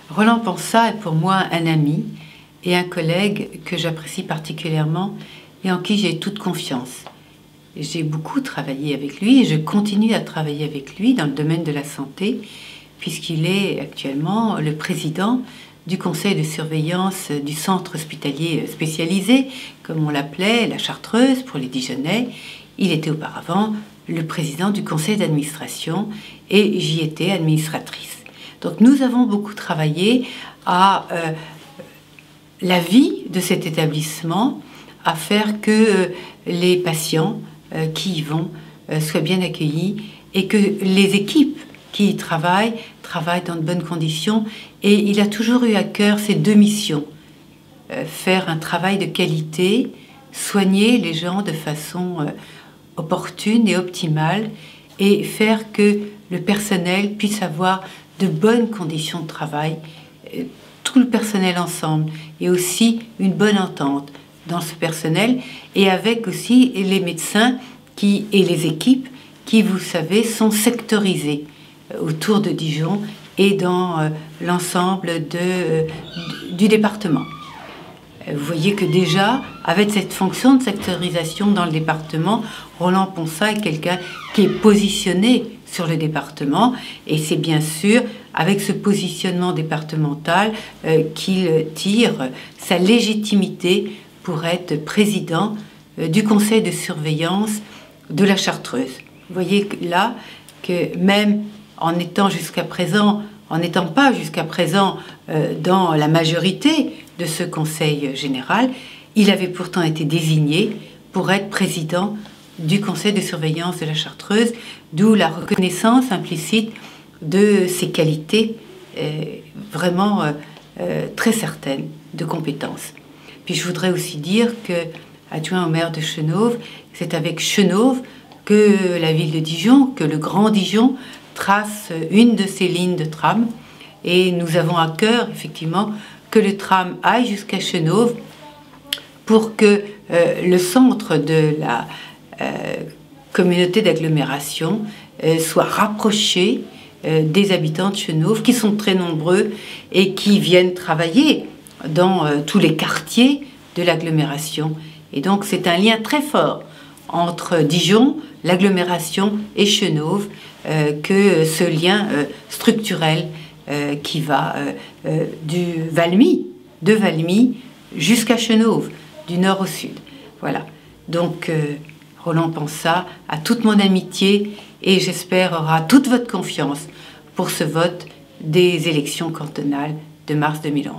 Roland Pensat est pour moi un ami et un collègue que j'apprécie particulièrement et en qui j'ai toute confiance. J'ai beaucoup travaillé avec lui et je continue à travailler avec lui dans le domaine de la santé puisqu'il est actuellement le président du conseil de surveillance du centre hospitalier spécialisé, comme on l'appelait, la Chartreuse pour les Dijonnais. Il était auparavant le président du conseil d'administration et j'y étais administratrice. Donc nous avons beaucoup travaillé à la vie de cet établissement, à faire que les patients qui y vont soient bien accueillis et que les équipes qui y travaillent dans de bonnes conditions. Et il a toujours eu à cœur ces deux missions. Faire un travail de qualité, soigner les gens de façon opportune et optimale et faire que le personnel puisse avoir de bonnes conditions de travail, tout le personnel ensemble, et aussi une bonne entente dans ce personnel, et avec aussi les médecins et les équipes qui, vous savez, sont sectorisées autour de Dijon et dans l'ensemble du département. Vous voyez que déjà, avec cette fonction de sectorisation dans le département, Roland Pensat est quelqu'un qui est positionné sur le département et c'est bien sûr avec ce positionnement départemental qu'il tire sa légitimité pour être président du conseil de surveillance de la Chartreuse. Vous voyez là que même en n'étant pas jusqu'à présent dans la majorité de ce conseil général, il avait pourtant été désigné pour être président du conseil de surveillance de la Chartreuse, d'où la reconnaissance implicite de ses qualités vraiment très certaines de compétences. Puis je voudrais aussi dire que, adjoint au maire de Chenôve, c'est avec Chenôve que la ville de Dijon, que le Grand Dijon, trace une de ses lignes de tram. Et nous avons à cœur, effectivement, que le tram aille jusqu'à Chenôve pour que le centre de la communauté d'agglomération soit rapproché des habitants de Chenôve, qui sont très nombreux et qui viennent travailler dans tous les quartiers de l'agglomération. Et donc c'est un lien très fort entre Dijon, l'agglomération et Chenôve, que ce lien structurel qui va de Valmy jusqu'à Chenôve, du nord au sud. Voilà. Donc Roland Pensat a toute mon amitié et j'espère aura toute votre confiance pour ce vote des élections cantonales de mars 2011.